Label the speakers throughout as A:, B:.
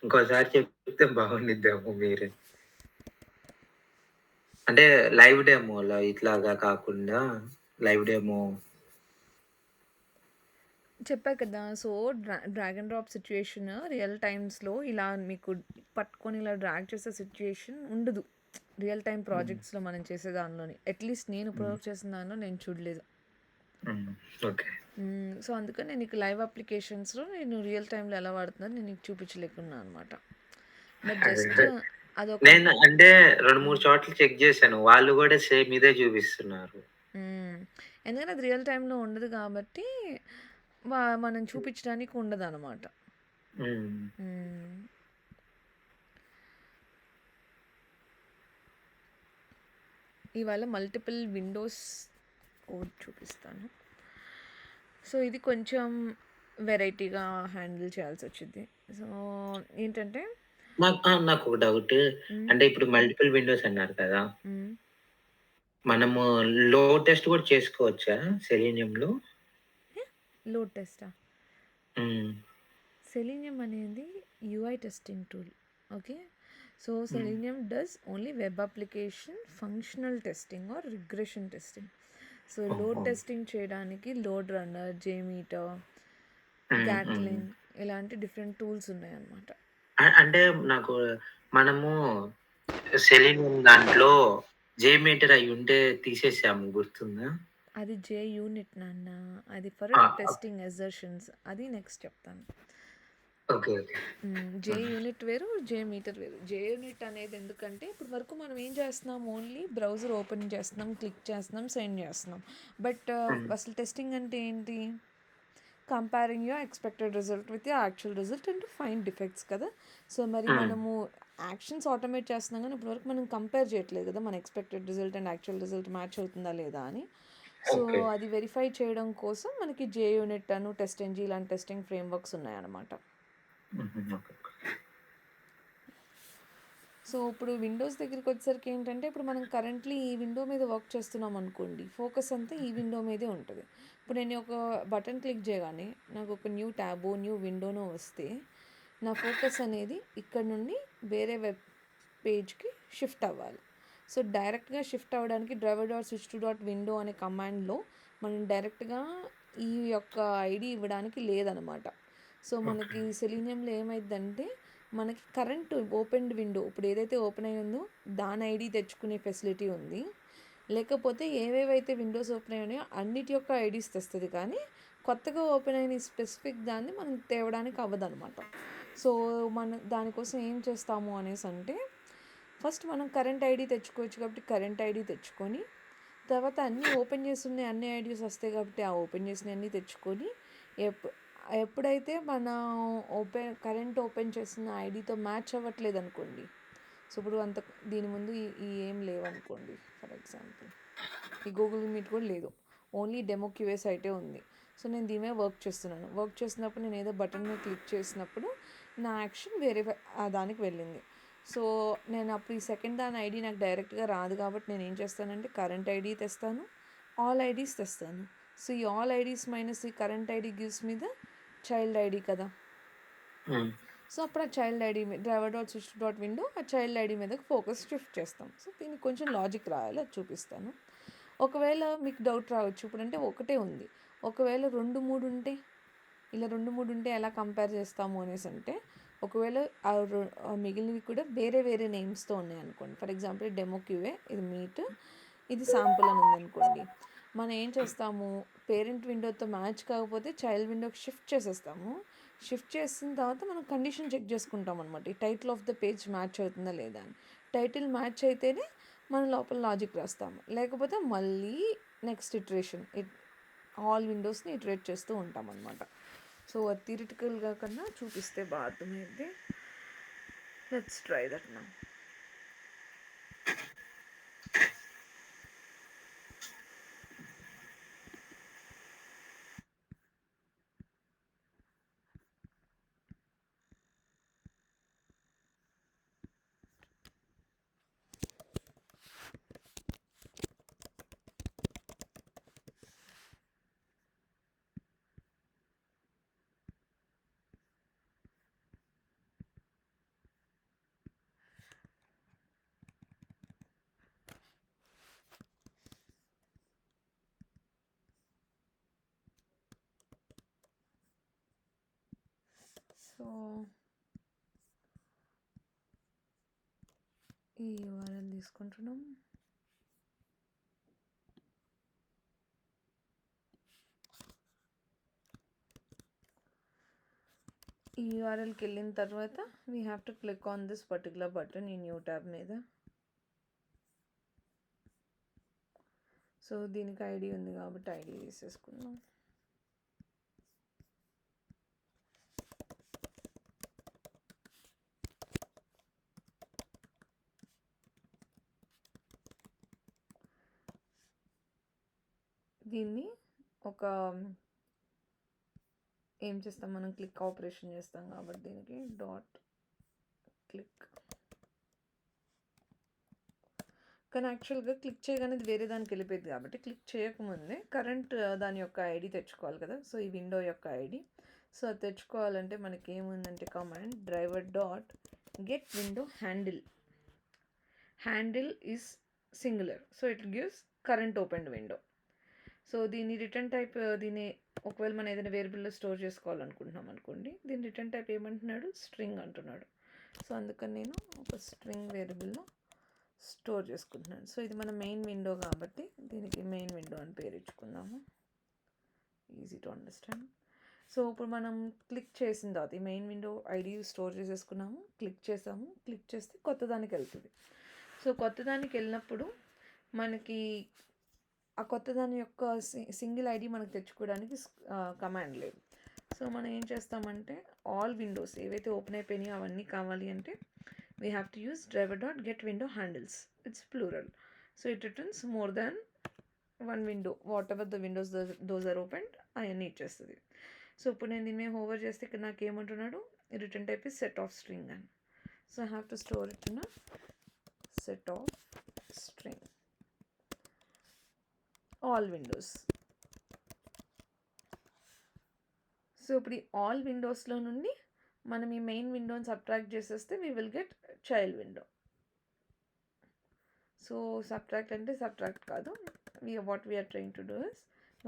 A: ఇంకోసారి చెప్తే బాగుండిద్దేమో మీరే. అంటే లైవ్ డెమోలో ఇట్లాగా కాకుండా లైవ్ డెమో.
B: చెప్పా కదా! So, drag and drop situation real టైమ్స్‌లో ఇలా మీకు పట్టుకొని ఇలా డ్రాగ్ చేసే సిట్యుయేషన్ ఉండదు. రియల్ టైమ్
A: హ్మ్.
B: ప్రాజెక్ట్స్‌లో మనం చేసే దానిలోని. అట్‌లీస్ట్ నేను
A: హ్మ్.
B: ఇప్పటివరకు చేసిన దానిలో నేను చూడలేదు.
A: హ్మ్. ఓకే.
B: సో, అందుకని నేను నీకు లైవ్ అప్లికేషన్స్‌లో నేను రియల్ టైమ్‌లో ఎలా వాడుతున్నానో నేను నీకు చూపించలేకున్నా అనమాట. బట్ జస్ట్
A: అదే.
B: అదొక
A: నేను అంటే 2,
B: హ్మ్.
A: 3 చోట్ల చెక్ జేశాను. వాళ్ళు గూడా సేమ్ ఇదే చూపిస్తున్నారు.
B: హ్మ్. ఎందుకంటే అది రియల్ టైమ్‌లో ఉండదు కాబట్టి మనం చూపించడానికి ఉండదనమాట.
A: హ్మ్.
B: హ్మ్. ఇవాళ మల్టిపుల్ విండోస్ కోడ్ చూపిస్తాను. సో, ఇది కొంచెం వెరైటీగా హ్యాండిల్ చేయాల్సొచ్చిద్ది. సో, ఏంటంటే
A: నాకొక డౌట్.
B: హ్మ్.
A: అంటే ఇప్పుడు మల్టిపుల్ విండోస్ అన్నారు కదా!
B: హ్మ్.
A: మనము లోడ్ టెస్ట్ గూడా చేసుకోవచ్చా సెలీనియంలో?
B: లోడ్ టెస్టా?
A: హ్మ్.
B: సెలీనియం అనేది UI testing tool. Okay. So,
A: hmm.
B: Selenium does only web application functional testing or regression testing. So, load
A: ఓహో!
B: టెస్టింగ్ చేయడానికి load runner, JMeter,
A: hmm. Hmm.
B: గ్యాట్లిన్ ఇలాంటి డిఫరెంట్ టూల్స్ ఉన్నాయన్నమాట.
A: అంటే నాకు మనము సెలీనియం దాంట్లో జేమీటర్ అయ్యుంటే తీసేసాము గుర్తుందా?
B: అది జే యూనిట్ నాన్న. అది ఫర్
A: ఆ!
B: టెస్టింగ్ అజర్షన్స్. అది నెక్స్ట్ చెప్తాను.
A: ఓకే. ఓకే.
B: జే
A: హ్మ్.
B: యూనిట్ వేరు, జే మీటర్ వేరు. జే యూనిట్ అనేది ఎందుకంటే ఇప్పుడు వరకు మనం ఏం చేస్తున్నాం, ఓన్లీ బ్రౌజర్ ఓపెన్ చేస్తున్నాం, క్లిక్ చేస్తున్నాం, సెండ్ చేస్తున్నాం. బట్
A: హ్మ్.
B: అసలు టెస్టింగ్ అంటే ఏంటి? Comparing your expected result with your actual result and find defects కదా. సో మరి
A: హ్మ్.
B: మనము యాక్షన్స్ ఆటోమేట్ చేస్తున్నాం కానీ ఇప్పటివరకు మనం కంపేర్ చేయట్లేదు కదా మన expected result and actual result match అవుతుందా లేదా అని. So
A: okay.
B: అది వెరిఫై చేయడం కోసం మనకి జే యూనిట్ అను టెస్ట్ ఎన్జీ ఇలాంటి టెస్టింగ్ ఫ్రేమ్వర్క్స్ ఉన్నాయన్నమాట.
A: హుహు. ఓకే.
B: సో ఇప్పుడు విండోస్ దగ్గరికి వచ్చేసరికి ఏంటంటే ఇప్పుడు మనం కరెంట్లీ ఈ విండో మీద వర్క్ చేస్తున్నాం అనుకోండి, ఫోకస్ అంతా ఈ విండో మీదే ఉంటుంది. ఇప్పుడు నేను ఒక బటన్ క్లిక్ చేయగానే నాకు ఒక న్యూ ట్యాబో న్యూ విండోనో వస్తే నా ఫోకస్ అనేది ఇక్కడ నుండి వేరే వెబ్ పేజ్కి షిఫ్ట్ అవ్వాలి. సో డైరెక్ట్గా షిఫ్ట్ అవ్వడానికి driver dot switch to dot window అనే కమాండ్లో మనం డైరెక్ట్గా ఈ యొక్క ఐడి ఇవ్వడానికి లేదనమాట. So
A: okay.
B: మనకి సెలీనియంలో ఏమైందంటే మనకి కరెంట్ ఓపెన్డ్ విండో ఇప్పుడు ఏదైతే ఓపెన్ అయ్యి ఉందో దాని ఐడి తెచ్చుకునే ఫెసిలిటీ ఉంది. లేకపోతే ఏవేవైతే విండోస్ ఓపెన్ అయ్యాయో అన్నిటి యొక్క ఐడీస్ తెస్తుంది కానీ కొత్తగా ఓపెన్ అయిన స్పెసిఫిక్ దాన్ని మనం తేవడానికి అవ్వదన్నమాట. సో మనం దానికోసం ఏం చేస్తాము అనేసి అంటే ఫస్ట్ మనం కరెంట్ ఐడి తెచ్చుకోవచ్చు కాబట్టి కరెంట్ ఐడి తెచ్చుకొని తర్వాత అన్నీ ఓపెన్ చేస్తున్నాయి అన్ని ఐడీస్ వస్తాయి కాబట్టి ఆ ఓపెన్ చేసిన అన్నీ తెచ్చుకొని ఎప్ ఎప్పుడైతే మన కరెంట్ ఓపెన్ చేసిన ఐడితో మ్యాచ్ అవ్వట్లేదు అనుకోండి. సో ఇప్పుడు అంత దీని ముందు ఈ ఏం లేవనుకోండి, ఫర్ ఎగ్జాంపుల్ ఈ గూగుల్ మీట్ కూడా లేదు, ఓన్లీ డెమో క్యూఏ సైటే ఉంది. సో నేను దీని మీద వర్క్ చేస్తున్నాను. వర్క్ చేసినప్పుడు నేను ఏదో బటన్ మీద క్లిక్ చేసినప్పుడు నా యాక్షన్ వేరే దానికి వెళ్ళింది. సో నేను అప్పుడు ఈ సెకండ్ దాని ఐడి నాకు డైరెక్ట్గా రాదు కాబట్టి నేను ఏం చేస్తానంటే కరెంట్ ఐడి తెస్తాను, ఆల్ ఐడీస్ తెస్తాను. సో ఈ ఆల్ ఐడీస్ మైనస్ ఈ కరెంట్ ఐడి గివ్స్ మీద చైల్డ్ ఐడి కదా.
A: హ్మ్.
B: సో అప్పుడు ఆ child ID driver dot switch dot window ఆ చైల్డ్ ఐడి మీదకి ఫోకస్ షిఫ్ట్ చేస్తాం. సో దీనికి కొంచెం లాజిక్ రాయాలి, అది చూపిస్తాను. ఒకవేళ మీకు డౌట్ రావచ్చు ఇప్పుడు అంటే ఒకటే ఉంది, ఒకవేళ 2, 3 ఉంటే ఇలా 2, 3 ఉంటే ఎలా కంపేర్ చేస్తాము అనేసి అంటే ఒకవేళ మిగిలినవి కూడా వేరే వేరే నేమ్స్తో ఉన్నాయి అనుకోండి. ఫర్ ఎగ్జాంపుల్ డెమో క్యూఏ ఇది మీట్, ఇది శాంపుల్ అని ఉందనుకోండి. మనం ఏం చేస్తాము, పేరెంట్ విండోతో మ్యాచ్ కాకపోతే చైల్డ్ విండోకి షిఫ్ట్ చేసేస్తాము. షిఫ్ట్ చేసిన తర్వాత మనం కండిషన్ చెక్ చేసుకుంటాం అనమాట, ఈ title of the page match అవుతుందా లేదా అని. టైటిల్ మ్యాచ్ అయితేనే మనం లోపల లాజిక్ రాస్తాము, లేకపోతే మళ్ళీ నెక్స్ట్ ఇటరేషన్ ఆల్ విండోస్ని ఇటరేట్ చేస్తూ ఉంటాం అనమాట. సో అది థియరిటికల్గా కన్నా చూపిస్తే బాగా అర్థమైంది. లెట్స్ ట్రై దట్ నా. సో ఈ URL తీసుకుంటున్నాం. ఈ URLకి వెళ్ళిన తర్వాత we have to click on this particular button ఈ న్యూ ట్యాబ్ మీద. సో దీనికి ఐడి ఉంది కాబట్టి ఐడి వేసేసుకుందాం. దీన్ని ఒక ఏం చేస్తాం మనం, క్లిక్ ఆపరేషన్ చేస్తాం కాబట్టి దీనికి డాట్ క్లిక్. కానీ యాక్చువల్గా క్లిక్ చేయగానే ఇది వేరే దానికి వెళ్ళిపోయింది కాబట్టి క్లిక్ చేయకముందే కరెంట్ దాని యొక్క ఐడి తెచ్చుకోవాలి కదా. సో ఈ విండో యొక్క ఐడి. సో అది తెచ్చుకోవాలంటే మనకి ఏముందంటే command driver dot get window handle. Handle is singular, so it gives current opened window. So దీని రిటర్న్ టైప్, దీన్ని ఒకవేళ మనం ఏదైనా వేరియబుల్లో స్టోర్ చేసుకోవాలనుకుంటున్నాం అనుకోండి, దీని రిటర్న్ టైప్ ఏమంటున్నాడు, స్ట్రింగ్ అంటున్నాడు. సో అందుకని నేను ఒక స్ట్రింగ్ వేరియబుల్లో స్టోర్ చేసుకుంటున్నాను. సో ఇది మన మెయిన్ విండో కాబట్టి దీనికి మెయిన్ విండో అని పేరు ఇచ్చుకుందాము, ఈజీ టు అండర్స్టాండ్. సో ఇప్పుడు మనం క్లిక్ చేసిన తర్వాత ఈ మెయిన్ విండో ఐడి స్టోర్ చేసేసుకున్నాము, క్లిక్ చేసాము. క్లిక్ చేస్తే కొత్త దానికి వెళ్తుంది. సో కొత్త దానికి వెళ్ళినప్పుడు మనకి ఆ కొత్త దాని యొక్క సింగిల్ ఐడి మనకు తెచ్చుకోవడానికి కమాండ్ లేదు. సో మనం ఏం చేస్తామంటే ఆల్ విండోస్ ఏవైతే ఓపెన్ అయిపోయినాయో అవన్నీ కావాలి అంటే we have to use driver.getWindow handles. It's plural. So it returns more than one window. Whatever the windows those are opened, అవన్నీ ఇచ్చేస్తుంది. సో ఇప్పుడు నేను దీని మీద హోవర్ చేస్తే ఇక్కడ నాకు ఏమంటున్నాడు, return type is set of string అని. So I have to store it in set of string all windows. So ఇప్పుడు ఈ ఆల్ విండోస్లో నుండి మనం ఈ మెయిన్ విండోని సబ్ట్రాక్ట్ చేసేస్తే we will get child window. So subtract అంటే సబ్ట్రాక్ట్ కాదు, what we are trying to do is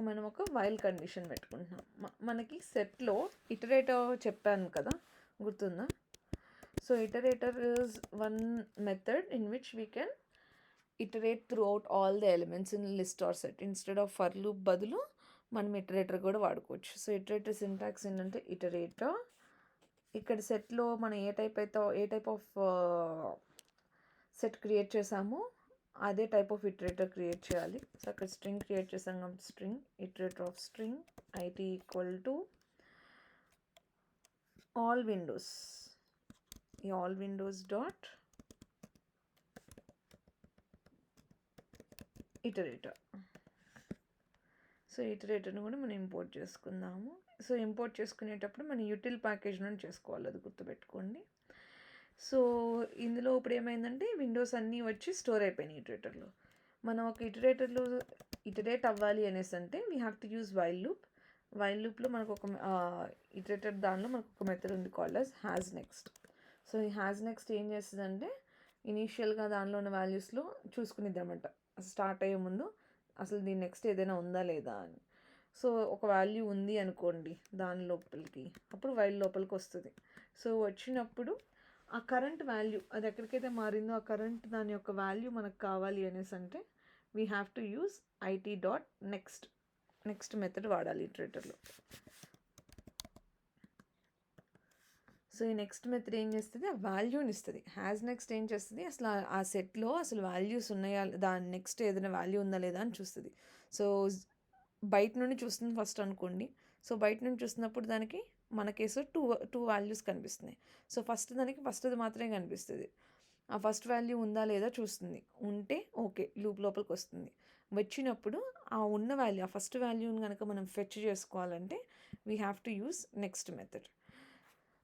B: మనం ఒక వైల్ కండిషన్ పెట్టుకుంటున్నాం. మనకి సెట్లో ఇటరేటర్ చెప్పాను కదా, గుర్తుందా? So iterator is one method in which we can iterate throughout all the elements in list or set. Instead of for loop బదులు మనం ఇటరేటర్ కూడా వాడుకోవచ్చు. సో ఇటరేటర్ సింటాక్స్ ఏంటంటే ఇటరేటర్, ఇక్కడ సెట్లో మనం ఏ టైప్ ఆఫ్ సెట్ క్రియేట్ చేసామో అదే టైప్ ఆఫ్ ఇటరేటర్ క్రియేట్ చేయాలి. సో అక్కడ స్ట్రింగ్ క్రియేట్ చేసాం కాబట్టి string iterator of string it equal to all windows. ఈ all Windows dot iterator. So ఇటరేటర్ని కూడా మనం ఇంపోర్ట్ చేసుకుందాము. సో ఇంపోర్ట్ చేసుకునేటప్పుడు మనం యూటిల్ ప్యాకేజ్ నుండి చేసుకోవాలి, అది గుర్తుపెట్టుకోండి. సో ఇందులో ఇప్పుడు ఏమైందంటే విండోస్ అన్నీ వచ్చి స్టోర్ అయిపోయినాయి ఇటరేటర్లో. మనం ఒక ఇటరేటర్లో ఇటరేట్ అవ్వాలి అనేసి అంటే we have to use while loop. While లూప్లో మనకు ఒక ఇటరేటర్ దానిలో మనకు ఒక మెథడ్ ఉంది called as has next. So ఈ హ్యాజ్ నెక్స్ట్ ఏం చేస్తుందంటే ఇనీషియల్గా దానిలో ఉన్న వాల్యూస్లో చూసుకునిద్ది అనమాట, స్టార్ట్ అయ్యే ముందు అసలు దీని నెక్స్ట్ ఏదైనా ఉందా లేదా అని. సో ఒక వాల్యూ ఉంది అనుకోండి దాని లోపలికి, అప్పుడు వైల్ లోపలికి వస్తుంది. సో వచ్చినప్పుడు ఆ కరెంట్ వాల్యూ అది ఎక్కడికైతే మారిందో ఆ కరెంట్ దాని యొక్క వాల్యూ మనకు కావాలి అనేసి అంటే we have to use IT dot next method వాడాలి ఇటరేటర్లో. సో ఈ నెక్స్ట్ మెథడ్ ఏం చేస్తుంది, ఆ వాల్యూని ఇస్తుంది. హ్యాజ్ నెక్స్ట్ ఏం చేస్తుంది, అసలు ఆ సెట్లో అసలు వాల్యూస్ ఉన్నాయా, దాని నెక్స్ట్ ఏదైనా వాల్యూ ఉందా లేదా అని చూస్తుంది. సో బయట నుండి చూస్తుంది ఫస్ట్ అనుకోండి. సో బయట నుండి చూస్తున్నప్పుడు దానికి మన కేసు టూ వాల్యూస్ కనిపిస్తున్నాయి. సో దానికి ఫస్ట్ది మాత్రమే కనిపిస్తుంది. ఆ ఫస్ట్ వాల్యూ ఉందా లేదా చూస్తుంది, ఉంటే ఓకే లూప్ లోపలికి వస్తుంది. వచ్చినప్పుడు ఆ ఉన్న వాల్యూ, ఆ ఫస్ట్ వాల్యూని కనుక మనం ఫెచ్ చేసుకోవాలంటే we have to use next method.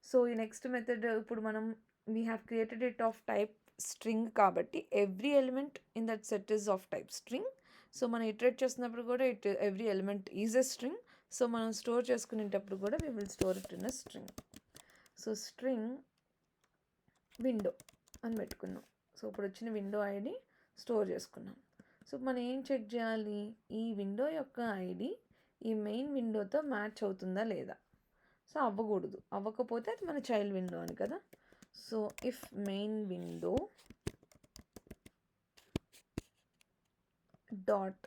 B: So ఈ నెక్స్ట్ మెథడ్ ఇప్పుడు మనం we have created it of type string కాబట్టి every element in that set is of type string. So మనం ఇటరేట్ చేస్తున్నప్పుడు కూడా every element is a string. So మనం store చేసుకునేటప్పుడు కూడా we will store it in a string. So string window అని పెట్టుకున్నాం. So ఇప్పుడు వచ్చిన విండో ఐడి స్టోర్ చేసుకున్నాం. సో మనం ఏం చెక్ చేయాలి, ఈ విండో యొక్క ఐడి ఈ మెయిన్ విండోతో మ్యాచ్ అవుతుందా లేదా. సో అవ్వకపోతే అది మన చైల్డ్ విండో అని కదా. So if main window dot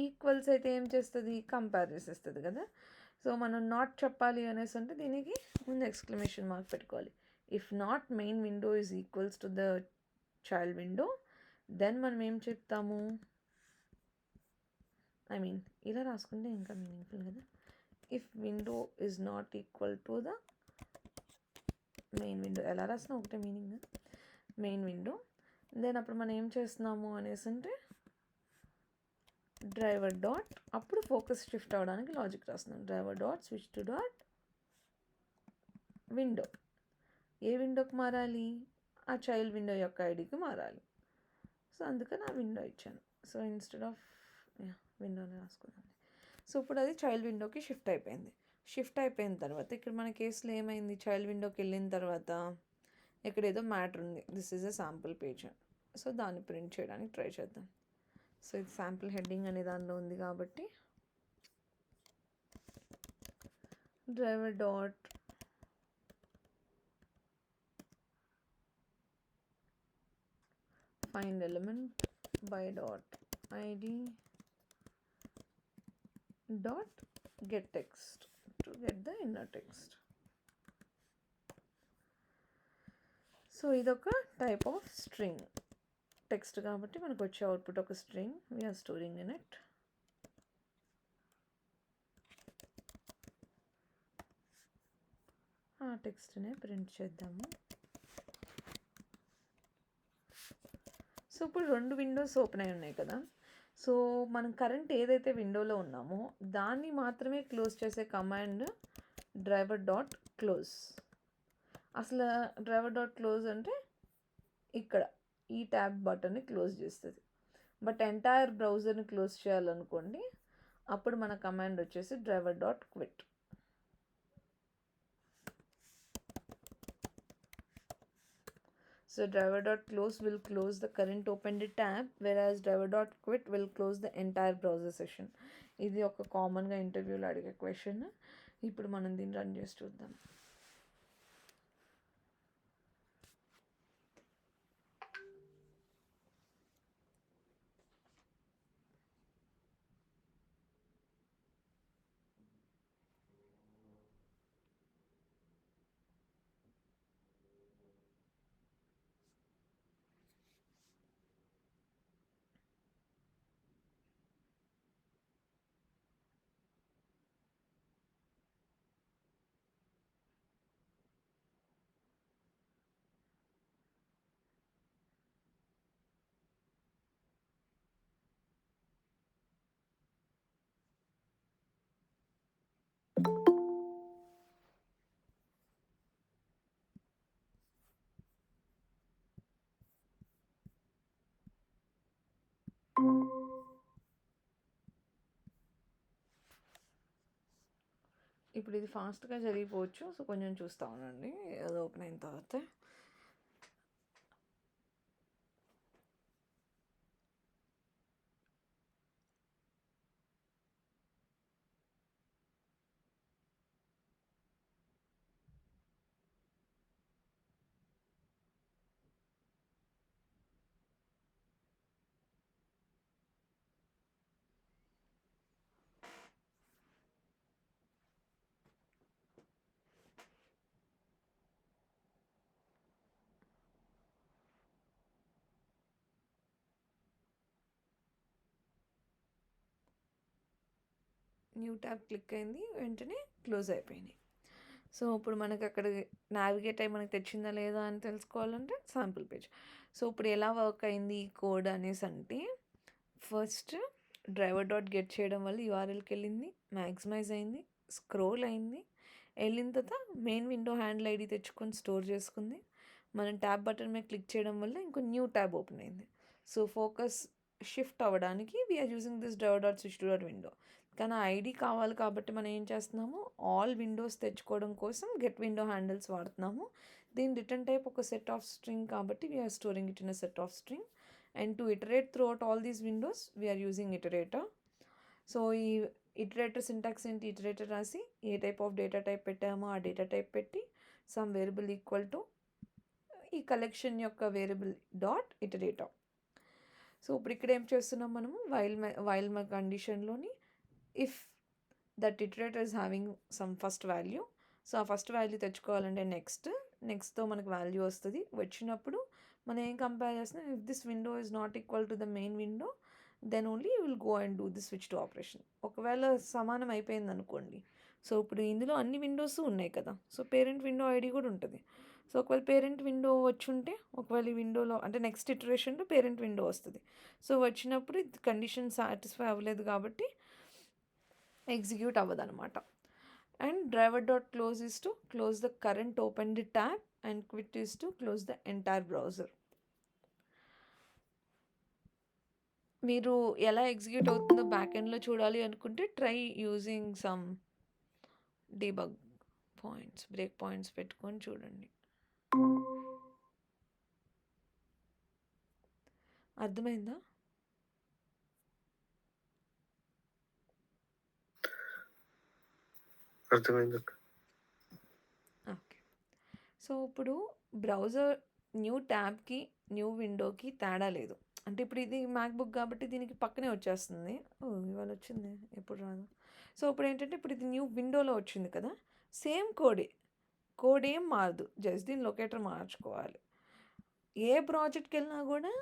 B: equals అయితే ఏం చేస్తుంది, కంపేర్ చేసేస్తుంది కదా. సో మనం నాట్ చెప్పాలి అనేసి అంటే దీనికి ముందు ఎక్స్క్లమేషన్ మార్క్ పెట్టుకోవాలి. If not main window is equals to the child window, then మనం ఏం చెప్తాము, ఇలా రాసుకుంటే ఇంకా మీనింగ్ఫుల్ కదా. If window is not equal to the main window, ఎలా రాసినా ఒకటే మీనింగ్, మెయిన్ విండో, దెన్ అప్పుడు మనం ఏం చేస్తున్నాము అనేసి అంటే డ్రైవర్ డాట్, అప్పుడు ఫోకస్ షిఫ్ట్ అవ్వడానికి లాజిక్ రాస్తున్నాం. Driver dot switch to dot window. ఏ విండోకి మారాలి, ఆ చైల్డ్ విండో యొక్క ఐడికి మారాలి. సో అందుకని ఆ విండో ఇచ్చాను. సో ఇన్స్టెడ్ ఆఫ్ విండోని రాసుకున్నాను. సో ఇప్పుడు అది చైల్డ్ విండోకి షిఫ్ట్ అయిపోయింది. షిఫ్ట్ అయిపోయిన తర్వాత ఇక్కడ మన కేసులో ఏమైంది, చైల్డ్ విండోకి వెళ్ళిన తర్వాత ఇక్కడ ఏదో మ్యాటర్ ఉంది, this is a sample page. So దాన్ని ప్రింట్ చేయడానికి ట్రై చేద్దాం. సో ఇది శాంపుల్ హెడ్డింగ్ అనే దానిలో ఉంది కాబట్టి driver dot find element by dot id dot get text to get the inner text. So ఇదొక టైప్ ఆఫ్ స్ట్రింగ్ టెక్స్ట్ కాబట్టి మనకు వచ్చే అవుట్పుట్ ఒక string, we are storing in it. ఆ టెక్స్ట్నే ప్రింట్ చేద్దాము. సో ఇప్పుడు 2 విండోస్ ఓపెన్ అయి ఉన్నాయి కదా. సో మనం కరెంట్ ఏదైతే విండోలో ఉన్నామో దాన్ని మాత్రమే క్లోజ్ చేసే కమాండ్ డ్రైవర్ డాట్ క్లోజ్. అసలు డ్రైవర్ డాట్ క్లోజ్ అంటే ఇక్కడ ఈ ట్యాబ్ బటన్ని క్లోజ్ చేస్తుంది. బట్ ఎంటైర్ బ్రౌజర్ని క్లోజ్ చేయాలనుకోండి, అప్పుడు మన కమాండ్ వచ్చేసి driver dot quit. So driver.close will close the current opened tab, whereas driver.quit will close the entire browser session. ఇది ఒక కామన్గా ఇంటర్వ్యూలో అడిగే క్వశ్చన్. ఇప్పుడు మనం దీన్ని రన్ చేసి చూద్దాం. ఇప్పుడు ఇది ఫాస్ట్గా జరిగిపోవచ్చు, సో కొంచెం చూస్తూ ఉండండి అది ఓపెన్ అయిన తర్వాత. న్యూ ట్యాబ్ క్లిక్ అయింది, వెంటనే క్లోజ్ అయిపోయినాయి. సో ఇప్పుడు మనకి అక్కడ నావిగేట్ అయ్యి మనకి తెచ్చిందా లేదా అని తెలుసుకోవాలంటే శాంపుల్ పేజ్. సో ఇప్పుడు ఎలా వర్క్ అయింది ఈ కోడ్ అనేసి అంటే, ఫస్ట్ డ్రైవర్ డాట్ గెట్ చేయడం వల్ల యూఆర్ఎల్కి వెళ్ళింది, మ్యాక్సిమైజ్ అయింది, స్క్రోల్ అయింది, వెళ్ళిన తర్వాత మెయిన్ విండో హ్యాండిల్ ఐడి తెచ్చుకొని స్టోర్ చేసుకుంది. మనం ట్యాబ్ బటన్ మీద క్లిక్ చేయడం వల్ల ఇంకో న్యూ ట్యాబ్ ఓపెన్ అయింది. సో ఫోకస్ షిఫ్ట్ అవ్వడానికి we are using this driver dot switch to dot window. కానీ ఐడి కావాలి కాబట్టి మనం ఏం చేస్తున్నాము, ఆల్ విండోస్ తెచ్చుకోవడం కోసం గెట్ విండో హ్యాండిల్స్ వాడుతున్నాము. దీని రిటర్న్ టైప్ ఒక సెట్ ఆఫ్ స్ట్రింగ్ కాబట్టి we are storing it in a set of string. And to iterate throughout all these windows we are using iterator. So ఈ ఇటరేటర్ సింటాక్స్ ఏంటి, iterator రాసి ఏ type of data type పెట్టామో ఆ data type పెట్టి some variable equal to ఈ collection యొక్క variable dot iterator. So ఇప్పుడు ఇక్కడ ఏం చేస్తున్నాం మనము, వైల్ మా కండిషన్లోని if that iterator is having some first value, so ఆ ఫస్ట్ వాల్యూ తెచ్చుకోవాలంటే నెక్స్ట్తో మనకు వాల్యూ వస్తుంది. వచ్చినప్పుడు మనం ఏం కంపేర్ చేస్తున్నాం, if this window is not equal to the main window then only you will go and do the switch to operation. ఒకవేళ సమానం అయిపోయింది అనుకోండి, సో ఇప్పుడు ఇందులో అన్ని విండోస్ ఉన్నాయి కదా, సో పేరెంట్ విండో ఐడి కూడా ఉంటుంది. సో ఒకవేళ పేరెంట్ విండో వచ్చి ఉంటే, ఒకవేళ ఈ విండోలో అంటే నెక్స్ట్ ఇటరేషన్లో పేరెంట్ విండో వస్తుంది. సో వచ్చినప్పుడు ఇది కండిషన్ సాటిస్ఫై అవ్వలేదు కాబట్టి ఎగ్జిక్యూట్ అవ్వదు అనమాట. And driver dot close is to close the current opened tab and quit is to close the entire browser. మీరు ఎలా ఎగ్జిక్యూట్ అవుతుందో బ్యాక్ ఎండ్లో చూడాలి అనుకుంటే try using some debug points, break points పెట్టుకొని చూడండి. అర్థమైందా?
C: అర్థమైంది.
B: ఓకే. సో ఇప్పుడు బ్రౌజర్ న్యూ ట్యాబ్కి న్యూ విండోకి తేడా లేదు. అంటే ఇప్పుడు ఇది మ్యాక్బుక్ కాబట్టి దీనికి పక్కనే వచ్చేస్తుంది. ఇవాళ వచ్చింది, ఎప్పుడు రాదు. సో ఇప్పుడు ఏంటంటే ఇప్పుడు ఇది న్యూ విండోలో వచ్చింది కదా, సేమ్ కోడ్ ఏం మారదు, జస్ట్ దీని లొకేటర్ మార్చుకోవాలి. ఏ ప్రాజెక్ట్కి వెళ్ళినా కూడా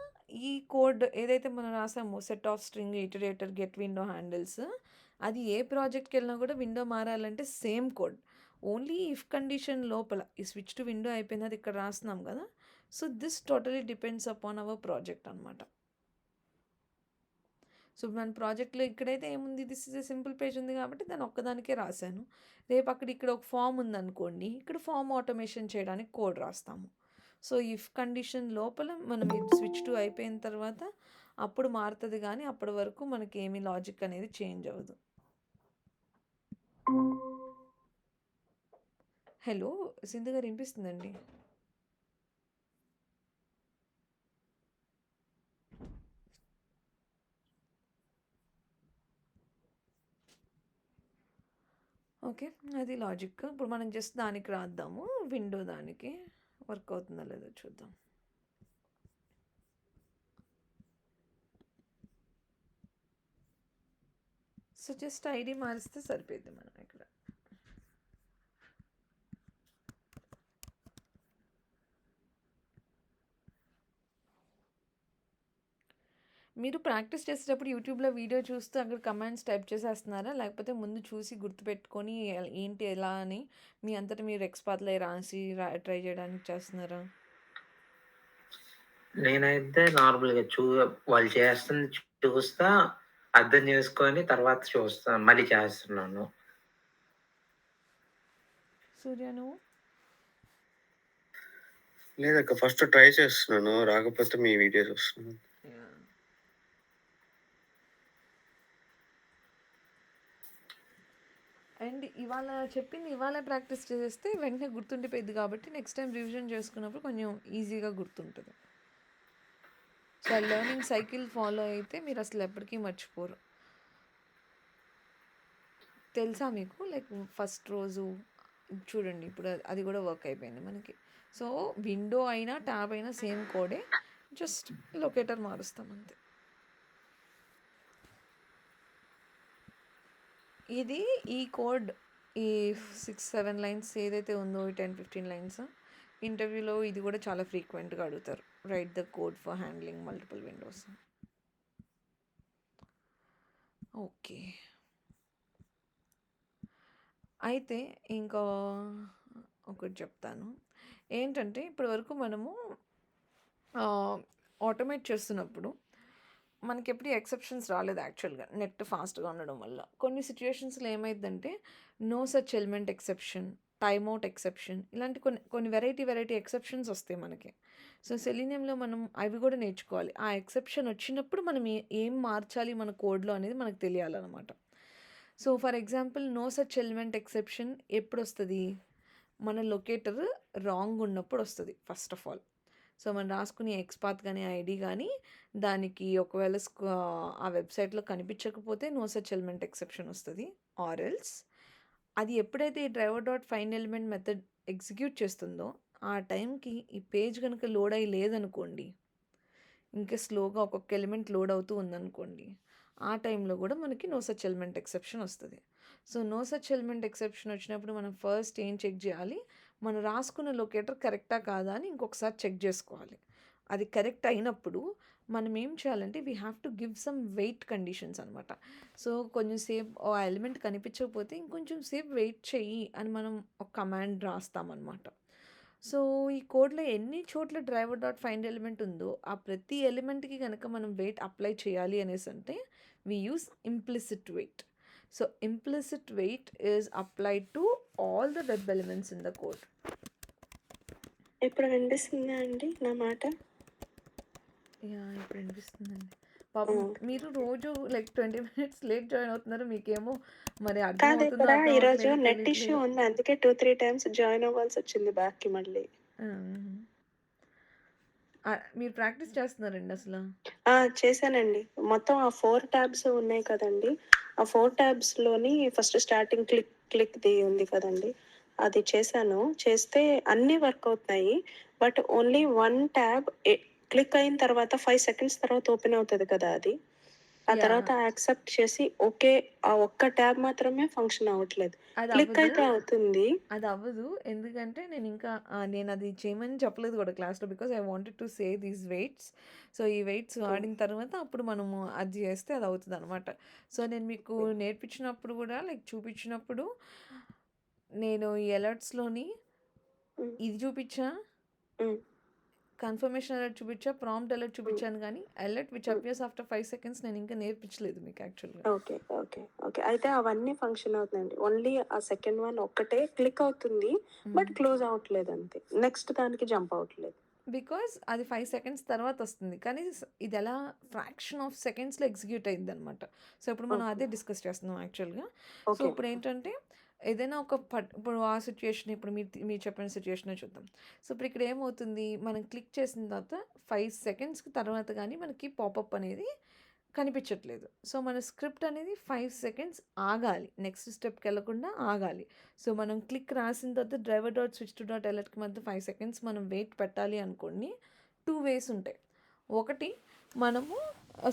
B: ఈ కోడ్ ఏదైతే మనం రాసామో set of string iterator get window handles, అది ఏ ప్రాజెక్ట్కి వెళ్ళినా కూడా విండో మారాలంటే same code. Only if condition లోపల ఈ స్విచ్ టు విండో అయిపోయింది, అది ఇక్కడ రాస్తున్నాం కదా. So this totally depends upon our project అనమాట. సో మన ప్రాజెక్ట్లో ఇక్కడైతే ఏముంది, this is a simple page ఉంది కాబట్టి దాన్ని ఒక్కదానికే రాశాను. రేపు ఇక్కడ ఒక ఫామ్ ఉందనుకోండి, ఇక్కడ ఫామ్ ఆటోమేషన్ చేయడానికి కోడ్ రాస్తాము. సో ఇఫ్ కండిషన్ లోపల మనం స్విచ్ టు అయిపోయిన తర్వాత అప్పుడు మారుతుంది, కానీ అప్పటి వరకు మనకి ఏమీ లాజిక్ అనేది చేంజ్ అవ్వదు. హలో సింధు గారు, వినిపిస్తుందండి? ఓకే, అది లాజిక్. ఇప్పుడు మనం జస్ట్ దానికి రాద్దాము, విండో దానికి వర్క్ అవుతుందో లేదో చూద్దాం. సో జస్ట్ ఐడి మారిస్తే సరిపోద్ది. మనం ఇక్కడ మీరు ప్రాక్టీస్ చేసేటప్పుడు యూట్యూబ్లో వీడియో చూస్తూ అక్కడ కమాండ్స్ టైప్ చేసేస్తున్నారా, లేకపోతే ముందు చూసి గుర్తుపెట్టుకొని ఏంటి ఎలా అని మీ అంతటా మీరు ఎక్స్పర్ట్లో రాసి ట్రై చేయడానికి చేస్తున్నారా?
A: నేనైతే నార్మల్గా వాళ్ళు చేస్తుంది చూస్తా, అర్థం చేసుకొని తర్వాత చూస్తాను, మళ్ళీ చేస్తున్నాను.
B: సూర్య నువ్వు?
C: లేదక్క, ఫస్ట్ ట్రై చేస్తున్నాను, రాకపోతే మీ వీడియో చూస్తున్నాను.
B: అండ్ ఇవాళ ప్రాక్టీస్ చేస్తే వెంటనే గుర్తుండిపోయింది కాబట్టి నెక్స్ట్ టైం రివిజన్ చేసుకున్నప్పుడు కొంచెం ఈజీగా గుర్తుంటుంది. సో ఆ లెర్నింగ్ సైకిల్ ఫాలో అయితే మీరు అసలు ఎప్పటికీ మర్చిపోరు. తెలుసా మీకు? లైక్ ఫస్ట్ రోజు చూడండి, ఇప్పుడు అది కూడా వర్క్ అయిపోయింది మనకి. సో విండో అయినా ట్యాబ్ అయినా సేమ్ కోడే, జస్ట్ లొకేటర్ మారుస్తాం అంతే. ఇది ఈ కోడ్ ఈ 6-7 లైన్స్ ఏదైతే ఉందో, ఈ 10-15 లైన్స్ ఇంటర్వ్యూలో ఇది కూడా చాలా ఫ్రీక్వెంట్గా అడుగుతారు. Right the code for handling multiple Windows. Okay, అయితే ఇంకా ఒకటి చెప్తాను ఏంటంటే, ఇప్పటి వరకు మనము ఆటోమేట్ చేస్తున్నప్పుడు మనకి ఎప్పుడు ఎక్సెప్షన్స్ రాలేదు యాక్చువల్గా, నెట్ ఫాస్ట్గా ఉండడం వల్ల. కొన్ని సిచ్యువేషన్స్లో ఏమైందంటే no such element exception, time out exception, ఇలాంటి కొన్ని వెరైటీ ఎక్సెప్షన్స్ వస్తాయి మనకి. సో సెలీనియంలో మనం అవి కూడా నేర్చుకోవాలి. ఆ ఎక్సెప్షన్ వచ్చినప్పుడు మనం ఏం మార్చాలి మన కోడ్లో అనేది మనకు తెలియాలన్నమాట. So for example no such element exception ఎప్పుడు వస్తుంది, మన లొకేటర్ రాంగ్ ఉన్నప్పుడు వస్తుంది ఫస్ట్ ఆఫ్ ఆల్. సో మనం రాసుకునే ఎక్స్పాత్ కానీ ఐడి కానీ దానికి ఒకవేళ ఆ వెబ్సైట్లో కనిపించకపోతే నో సచ్ ఎలిమెంట్ ఎక్సెప్షన్ వస్తుంది. ఆర్ఎల్స్ అది ఎప్పుడైతే ఈ driver dot find element method execute చేస్తుందో ఆ టైంకి ఈ పేజ్ కనుక లోడ్ అయ్యి లేదనుకోండి, ఇంకా స్లోగా ఒక్కొక్క ఎలిమెంట్ లోడ్ అవుతూ ఉందనుకోండి, ఆ టైంలో కూడా మనకి నో సచ్ ఎలిమెంట్ ఎక్సెప్షన్ వస్తుంది. So no such element exception వచ్చినప్పుడు మనం ఫస్ట్ ఏం చెక్ చేయాలి, మనం రాసుకున్న లొకేటర్ కరెక్టా కాదా అని ఇంకొకసారి చెక్ చేసుకోవాలి. అది కరెక్ట్ అయినప్పుడు మనం ఏం చేయాలంటే we have to give some weight conditions అనమాట. సో కొంచెం సేపు ఆ ఎలిమెంట్ కనిపించకపోతే ఇంకొంచెం సేపు వెయిట్ చెయ్యి అని మనం ఒక కమాండ్ రాస్తామన్నమాట. సో ఈ కోడ్లో ఎన్ని చోట్ల డ్రైవర్ డాట్ ఫైండ్ ఎలిమెంట్ ఉందో ఆ ప్రతి ఎలిమెంట్కి కనుక మనం వెయిట్ అప్లై చేయాలి అనేసి అంటే we use implicit wait. So implicit wait is applied to all the web elements in the code.
D: ఇప్పుడు వినిపిస్తుందా అండి నా మాట?
B: ఇప్పుడు వినిపిస్తుందండి. పాపం మీరు రోజు లైక్ 20 minutes లేట్ జాయిన్ అవుతున్నారు, మీకేమో మరి అర్థం
D: కాదు,
B: అవుతుందో
D: ఇక్కడ
B: అర్థం
D: ఈరోజు
B: అవ్వట్లేదో
D: నెట్ ఇష్యూ
B: తెలియట్లేదు.
D: ఉంది, అందుకే 2-3 times జాయిన్ అవ్వాల్సి వచ్చింది బ్యాక్కి మళ్ళీ.
B: మీరు ప్రాక్టీస్ చేస్తున్నారండి అసలు?
D: చేశానండి. మొత్తం ఆ 4 tabs ఉన్నాయి కదండి, ఆ 4 tabsలోని ఫస్ట్ స్టార్టింగ్ క్లిక్ది ఉంది కదండి, అది చేశాను. చేస్తే అన్నీ వర్క్ అవుతున్నాయి. బట్ ఓన్లీ 1 tab క్లిక్ అయిన తర్వాత 5 seconds తర్వాత ఓపెన్ అవుతుంది కదా అది. ఆ తర్వాత యాక్సెప్ట్ చేసి ఓకే, ఆ ఒక్క ట్యాబ్ మాత్రమే ఫంక్షన్ అవ్వట్లేదు.
B: అది
D: క్లిక్
B: అవ్వదు,
D: అయితే అవుతుంది.
B: అది అవ్వదు. ఎందుకంటే నేను అది చేయమని చెప్పలేదు కూడా క్లాస్లో, because I wanted to say these weights. So ఈ వెయిట్స్ వాడిన తర్వాత అప్పుడు మనము అది చేస్తే అది అవుతుంది అనమాట. సో నేను మీకు నేర్పించినప్పుడు కూడా లైక్ చూపించినప్పుడు నేను ఈ అలర్ట్స్లోని ఇది చూపించా, కన్ఫర్మేషన్ అలర్ట్ చూపించా, ప్రాంప్ట్ అలర్ట్ చూపించాను, కానీ alert which appears after 5 seconds నేను ఇంకా నేర్పించలేదు మీకు యాక్చువల్గా.
D: ఓకే అయితే అవన్నీ ఫంక్షన్ అవుతుందండి. ఓన్లీ ఆ సెకండ్ వన్ ఒక్కటే క్లిక్ అవుతుంది, బట్ క్లోజ్ అవ్వట్లేదు అంతే. నెక్స్ట్ దానికి జంప్ అవ్వట్లేదు.
B: బికాజ్ అది 5 seconds తర్వాత వస్తుంది, కానీ ఇది ఎలా ఫ్రాక్షన్ ఆఫ్ సెకండ్స్లో ఎగ్జిక్యూట్ అయింది అనమాట. సో ఇప్పుడు మనం అదే డిస్కస్ చేస్తున్నాం యాక్చువల్గా. సో ఇప్పుడు ఏంటంటే ఏదైనా ఇప్పుడు ఆ సిచ్యుయేషన్, ఇప్పుడు మీరు చెప్పిన సిచ్యుయేషన్ చూద్దాం. సో ఇప్పుడు ఇక్కడ ఏమవుతుంది, మనం క్లిక్ చేసిన తర్వాత 5 seconds తర్వాత కానీ మనకి పాపప్ అనేది కనిపించట్లేదు. సో మన స్క్రిప్ట్ అనేది 5 seconds ఆగాలి, నెక్స్ట్ స్టెప్కి వెళ్ళకుండా ఆగాలి. సో మనం క్లిక్ రాసిన తర్వాత driver dot switch to dot అలర్ట్కి మధ్య 5 seconds మనం వెయిట్ పెట్టాలి అనుకోండి. 2 ways ఉంటాయి. ఒకటి, మనము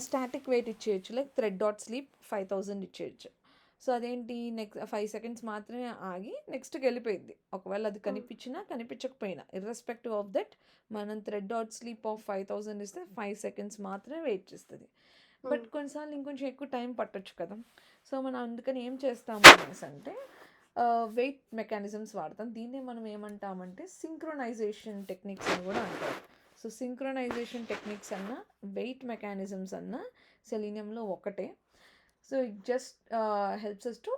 B: స్టాటిక్ వెయిట్ ఇచ్చేయచ్చు, లైక్ థ్రెడ్ డాట్ స్లీప్ 5000 ఇచ్చేయచ్చు. సో అదేంటి, నెక్స్ట్ 5 seconds మాత్రమే ఆగి నెక్స్ట్కి వెళ్ళిపోయింది. ఒకవేళ అది కనిపించినా కనిపించకపోయినా ఇర్రెస్పెక్టివ్ ఆఫ్ దట్ మనం థ్రెడ్ డాట్ స్లీప్ ఆఫ్ 5000 ఇస్తే 5 seconds మాత్రమే వెయిట్ చేస్తుంది. బట్ కొన్నిసార్లు ఇంకొంచెం ఎక్కువ టైం పట్టొచ్చు కదా. సో మనం అందుకని ఏం చేస్తాము అనేసి అంటే వెయిట్ మెకానిజమ్స్ వాడతాం. దీన్నే మనం ఏమంటామంటే సింక్రొనైజేషన్ టెక్నిక్స్ అని కూడా అంటారు. సో సింక్రొనైజేషన్ టెక్నిక్స్ అన్న వెయిట్ మెకానిజమ్స్ అన్న సెలీనియంలో ఒకటే. So it just helps us to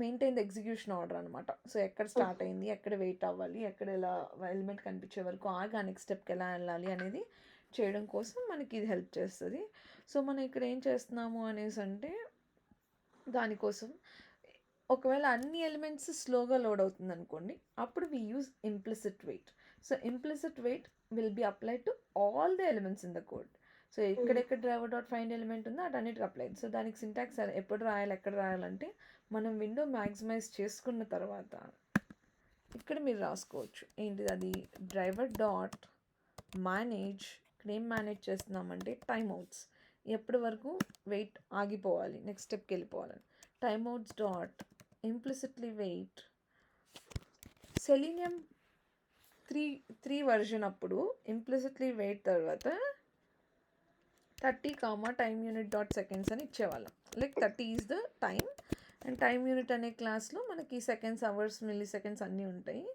B: maintain the execution order అనమాట. సో ఎక్కడ స్టార్ట్ అయింది, ఎక్కడ వెయిట్ అవ్వాలి, ఎక్కడ ఎలా ఎలిమెంట్ కనిపించే వరకు ఆగా నెక్స్ట్ స్టెప్కి ఎలా వెళ్ళాలి అనేది చేయడం కోసం మనకి ఇది హెల్ప్ చేస్తుంది. సో మనం ఇక్కడ ఏం చేస్తున్నాము అనేసి అంటే దానికోసం ఒకవేళ అన్ని ఎలిమెంట్స్ స్లోగా లోడ్ అవుతుంది అనుకోండి, అప్పుడు we use implicit wait. So implicit wait will be applied to all the elements in the code. So ఎక్కడెక్కడ డ్రైవర్ డాట్ ఫైండ్ ఎలిమెంట్ ఉందో అటన్నిటికి అప్లైడ్. సో దానికి సింటాక్స్ ఎప్పుడు రాయాలి, ఎక్కడ రాయాలంటే మనం విండో మ్యాక్సిమైజ్ చేసుకున్న తర్వాత ఇక్కడ మీరు రాసుకోవచ్చు. ఏంటిది అది, డ్రైవర్ డాట్ మేనేజ్. ఇక్కడ ఏం మేనేజ్ చేస్తున్నామంటే టైమ్ అవుట్స్, ఎప్పటి వరకు వెయిట్ ఆగిపోవాలి, నెక్స్ట్ స్టెప్కి వెళ్ళిపోవాలని. Time outs dot implicitly wait. Selenium 3 version అప్పుడు ఇంప్లిసిట్లీ వెయిట్ తర్వాత 30, టైమ్ యూనిట్ డాట్ సెకండ్స్ అని ఇచ్చేవాళ్ళం. Like 30 is the time, and time unit అనే క్లాస్లో మనకి సెకండ్స్, అవర్స్, మిల్లీ సెకండ్స్ అన్నీ ఉంటాయి,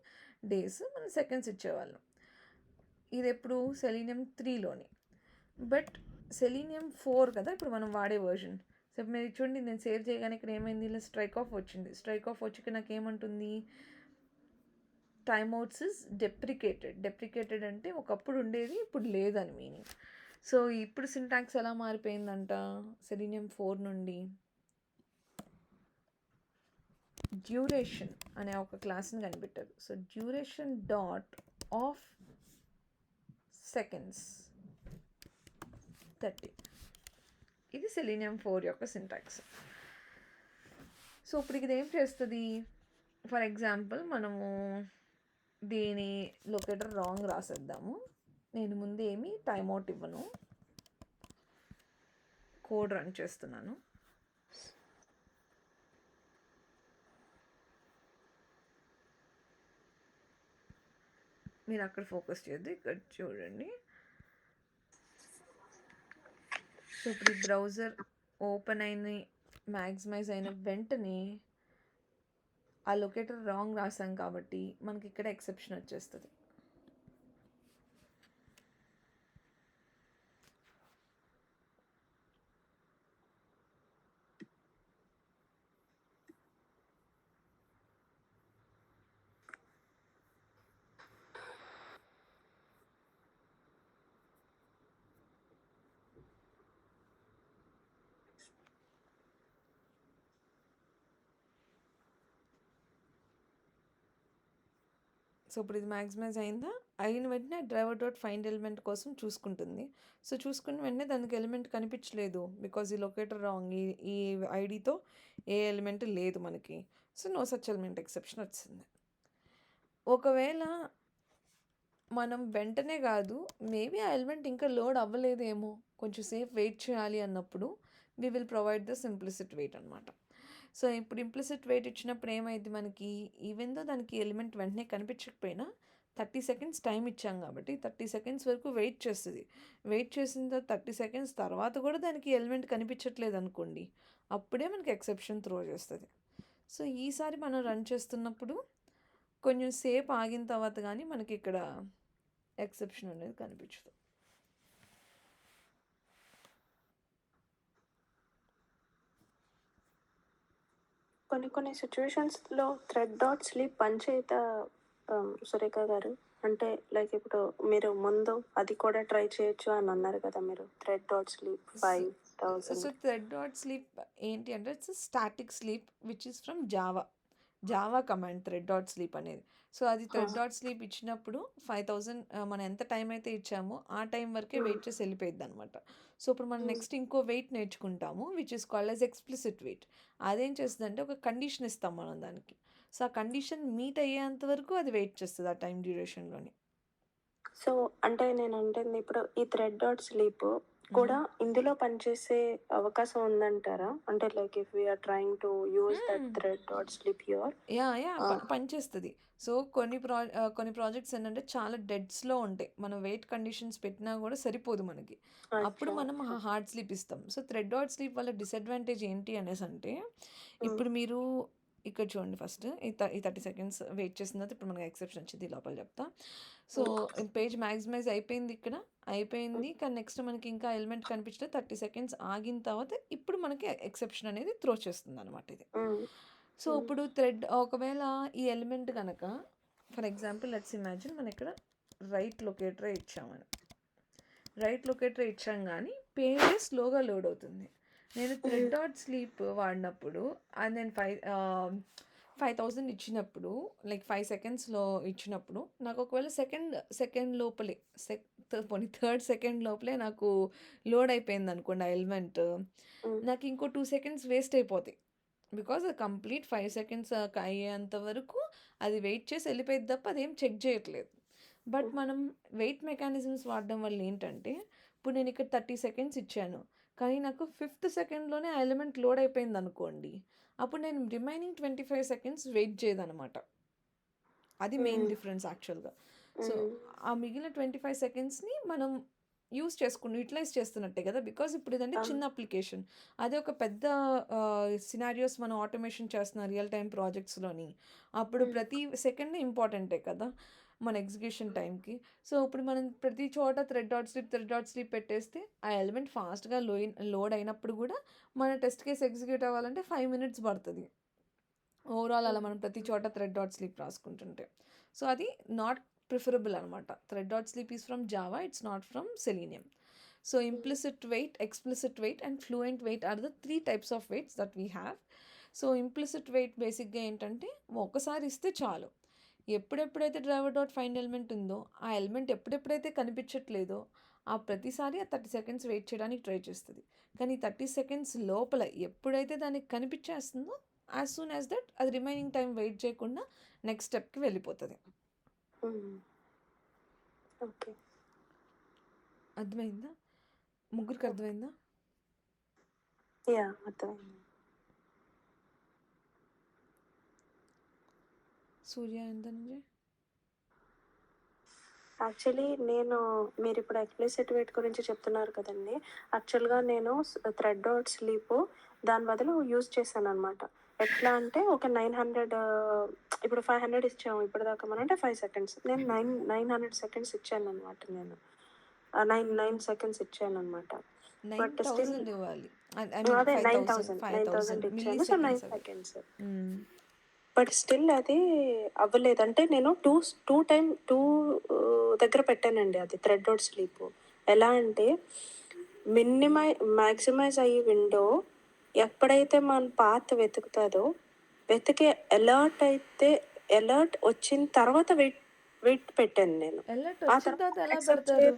B: డేస్, మనం సెకండ్స్ ఇచ్చేవాళ్ళం. ఇది ఎప్పుడు సెలీనియం 3లోని. బట్ సెలీనియం 4 కదా ఇప్పుడు మనం వాడే వర్షన్. సో మీరు చూడండి, నేను సేవ్ చేయగానే ఇక్కడ ఏమైంది, ఇలా స్ట్రైక్ ఆఫ్ వచ్చింది. స్ట్రైక్ ఆఫ్ వచ్చి నాకు ఏమంటుంది, టైమ్ అవుట్స్ ఇస్ డెప్రికేటెడ్ అంటే ఒకప్పుడు ఉండేది ఇప్పుడు లేదని మీనింగ్. సో ఇప్పుడు సింటాక్స్ ఎలా మారిపోయిందంట, సెలీనియం 4 నుండి డ్యూరేషన్ అనే ఒక క్లాస్ని కనిపెట్టారు. So duration dot of seconds 30. ఇది సెలీనియం 4 యొక్క సింటాక్స్. సో ఇప్పుడు ఇది ఏం చేస్తుంది? ఫర్ ఎగ్జాంపుల్ మనము దీని లొకేటర్ రాంగ్ రాసేద్దాము. నేను ముందు ఏమి టైమ్ అవుట్ ఇవ్వను, కోడ్ రన్ చేస్తున్నాను. మీరు అక్కడ ఫోకస్ చేయొద్దు, ఇక్కడ చూడండి. సో ఇప్పుడు ఈ బ్రౌజర్ ఓపెన్ అయిన మ్యాక్సిమైజ్ అయిన వెంటనే ఆ లొకేటర్ రాంగ్ రాసాం కాబట్టి మనకి ఇక్కడ ఎక్సెప్షన్ వచ్చేస్తుంది. సో ఇప్పుడు ఇది మ్యాక్సిమైజ్ అయిందా? అయిన వెంటనే డ్రైవర్ డాట్ ఫైండ్ ఎలిమెంట్ కోసం చూసుకుంటుంది. సో చూసుకున్న వెంటనే దానికి ఎలిమెంట్ కనిపించలేదు, బికాజ్ ఈ లొకేటర్ రాంగ్, ఈ ఐడితో ఏ ఎలిమెంట్ లేదు మనకి. So no such element exception వచ్చింది. ఒకవేళ మనం వెంటనే కాదు, మేబీ ఆ ఎలిమెంట్ ఇంకా లోడ్ అవ్వలేదేమో, కొంచెం సేఫ్ వెయిట్ చేయాలి అన్నప్పుడు we will provide the implicit wait అనమాట. సో ఇప్పుడు ఇంప్లిసిట్ వెయిట్ ఇచ్చినప్పుడు ఏమైంది మనకి, ఈవెన్ దో దానికి ఎలిమెంట్ వెంటనే కనిపించకపోయినా 30 సెకండ్స్ టైం ఇచ్చాం కాబట్టి 30 సెకండ్స్ వరకు వెయిట్ చేస్తుంది. వెయిట్ చేసిన 30 సెకండ్స్ తర్వాత కూడా దానికి ఎలిమెంట్ కనిపించట్లేదు అనుకోండి, అప్పుడే మనకి ఎక్సెప్షన్ త్రో చేస్తుంది. సో ఈసారి మనం రన్ చేస్తున్నప్పుడు కొంచెం సేపు ఆగిన తర్వాత కానీ మనకి ఇక్కడ ఎక్సెప్షన్ అనేది కనిపించదు.
D: కొన్ని సిచ్యువేషన్స్లో థ్రెడ్ డాట్ స్లీప్ పనిచేయత సురేఖ గారు. అంటే లైక్ ఇప్పుడు మీరు ముందు అది కూడా ట్రై చేయొచ్చు అని అన్నారు కదా మీరు, thread dot sleep 5000.
B: So thread dot sleep ఏంటి అంటే it's static sleep which is from Java command thread dot sleep అనేది. సో అది థ్రెడ్ డాట్ స్లీప్ ఇచ్చినప్పుడు 5000 మనం ఎంత టైం అయితే ఇచ్చామో ఆ టైం వరకే వెయిట్ చేసి వెళ్ళిపోయింది అనమాట. సో ఇప్పుడు మనం నెక్స్ట్ ఇంకో వెయిట్ నేర్చుకుంటాము which is called as explicit wait. అదేం చేస్తుంది అంటే ఒక కండిషన్ ఇస్తాం మనం దానికి. సో ఆ కండిషన్ మీట్ అయ్యేంత వరకు అది వెయిట్ చేస్తుంది ఆ టైం డ్యూరేషన్లోని.
D: సో అంటే నేను అంటుంది ఇప్పుడు ఈ థ్రెడ్ డాట్ స్లీప్ కూడా ఇందులో పనిచేసే అవకాశం ఉందంటారా? అంటే like if we are trying to use that thread dot sleep your
B: పనిచేస్తుంది. సో కొన్ని ప్రాజెక్ట్స్ ఏంటంటే చాలా డెడ్స్లో ఉంటాయి, మనం వెయిట్ కండిషన్స్ పెట్టినా కూడా సరిపోదు మనకి, అప్పుడు మనం హార్డ్ స్లీప్ ఇస్తాం. సో థ్రెడ్ డాట్ స్లీప్ వల్ల డిసడ్వాంటేజ్ ఏంటి అనేసి అంటే, ఇప్పుడు మీరు ఇక్కడ చూడండి, ఫస్ట్ ఈ 30 సెకండ్స్ వెయిట్ చేసిన తర్వాత ఇప్పుడు మనకి ఎక్సెప్షన్ వచ్చింది, లోపల చెప్తా. సో పేజ్ మ్యాక్సిమైజ్ అయిపోయింది, ఇక్కడ అయిపోయింది, కానీ నెక్స్ట్ మనకి ఇంకా ఎలిమెంట్ కనిపించలేదు. 30 సెకండ్స్ ఆగిన తర్వాత ఇప్పుడు మనకి ఎక్సెప్షన్ అనేది త్రో చేస్తుంది అనమాట ఇది. సో ఇప్పుడు థ్రెడ్ ఒకవేళ ఈ ఎలిమెంట్ కనుక ఫర్ ఎగ్జాంపుల్ లెట్స్ ఇమాజిన్ మనం ఇక్కడ రైట్ లొకేటరే ఇచ్చాం కానీ పేజే స్లోగా లోడ్ అవుతుంది. నేను థ్రెడ్ డాట్ స్లీప్ వాడినప్పుడు నేను 5000 ఇచ్చినప్పుడు లైక్ 5 సెకండ్స్లో ఇచ్చినప్పుడు నాకు ఒకవేళ సెకండ్ లోపలే థర్డ్ సెకండ్ లోపలే నాకు లోడ్ అయిపోయింది అనుకోండి ఆ ఎలిమెంట్, నాకు ఇంకో 2 సెకండ్స్ వేస్ట్ అయిపోతాయి. బికాజ్ అది కంప్లీట్ 5 సెకండ్స్ అయ్యేంత వరకు అది వెయిట్ చేసి వెళ్ళిపోయింది తప్ప అదేం చెక్ చేయట్లేదు. బట్ మనం వెయిట్ మెకానిజమ్స్ వాడడం వల్ల ఏంటంటే, ఇప్పుడు నేను ఇక్కడ 30 సెకండ్స్ ఇచ్చాను కానీ నాకు 5th సెకండ్లోనే ఆ ఎలిమెంట్ లోడ్ అయిపోయింది అనుకోండి, అప్పుడు నేను రిమైనింగ్ 25 సెకండ్స్ వెయిట్ చేయదనమాట. అది మెయిన్ డిఫరెన్స్ యాక్చువల్గా. సో ఆ మిగిలిన 25 సెకండ్స్ని మనం యూటిలైజ్ చేస్తున్నట్టే కదా, బికాజ్ ఇప్పుడు ఇదంటే చిన్న అప్లికేషన్, అదే ఒక పెద్ద సినారియోస్ మనం ఆటోమేషన్ చేస్తున్నాం రియల్ టైం ప్రాజెక్ట్స్లోని, అప్పుడు ప్రతి సెకండ్ ఇంపార్టెంటే కదా మన ఎగ్జిక్యూషన్ టైంకి. సో ఇప్పుడు మనం ప్రతి చోట థ్రెడ్ డాట్ స్లీప్ పెట్టేస్తే ఆ ఎలిమెంట్ ఫాస్ట్గా లోడ్ అయినప్పుడు కూడా మన టెస్ట్ కేస్ ఎగ్జిక్యూట్ అవ్వాలంటే 5 minutes పడుతుంది ఓవరాల్. అలా మనం ప్రతి చోట థ్రెడ్ డాట్ స్లీప్ రాసుకుంటుంటే, సో అది నాట్ ప్రిఫరబుల్ అనమాట. Thread dot sleep is from Java, it's not from Selenium. So implicit wait, explicit wait and fluent wait are the 3 types of waits that we have. So implicit wait బేసిక్గా ఏంటంటే ఒకసారి ఇస్తే చాలు, ఎప్పుడెప్పుడైతే driver dot find element ఉందో, ఆ element ఎప్పుడెప్పుడైతే కనిపించట్లేదో, ఆ ప్రతిసారి ఆ 30 సెకండ్స్ వెయిట్ చేయడానికి ట్రై చేస్తుంది. కానీ 30 సెకండ్స్ లోపల ఎప్పుడైతే దానికి కనిపించేస్తుందో, యాజ్ సూన్ యాజ్ దట్ అది రిమైనింగ్ టైం వెయిట్ చేయకుండా నెక్స్ట్ స్టెప్కి వెళ్ళిపోతుంది.
D: ఓకే.
B: అర్థమైందా? ముగ్గురికి అర్థమైందా?
D: యా, అర్థమైంది.
B: సూర్య ఎంత నుంచి?
D: యాక్చువల్లీ మీరు ఇప్పుడు ఎక్స్ప్లిసిట్ వెయిట్ గురించి చెప్తున్నారు కదండి. యాక్చువల్గా నేను థ్రెడ్ డాట్ స్లీప్ దాని బదులు యూజ్ చేశాను అనమాట. ఎట్లా అంటే ఒక 900, ఇప్పుడు 500 ఇచ్చాము ఇప్పటిదాకా మనం, అంటే 5 సెకండ్స్. నేను 900 సెకండ్స్ ఇచ్చాను అనమాట. నేను 9 సెకండ్స్ ఇచ్చాను అనమాట. బట్ స్టిల్
B: 9000 ఇవ్వాలి.
D: అదే
B: 5000
D: 9,000
B: మిల్లీ
D: ఇచ్చాను. సో 9
B: సెకండ్స్ అవి.
D: సెకండ్స్. బట్ స్టిల్ అది అవ్వలేదు. అంటే నేను టూ దగ్గర పెట్టానండి అది థ్రెడ్ డాట్ స్లీప్. ఎలా అంటే మ్యాక్సిమైజ్ అయ్యే విండో ఎప్పుడైతే మన పాత్ వెతుకుతుందో, వెతికే అలర్ట్ వచ్చిన తర్వాత వెయిట్ పెట్టాను నేను.
B: అలర్ట్
D: ఆ
B: వచ్చిన తర్వాత ఎలా
D: accept
B: పెడతారు?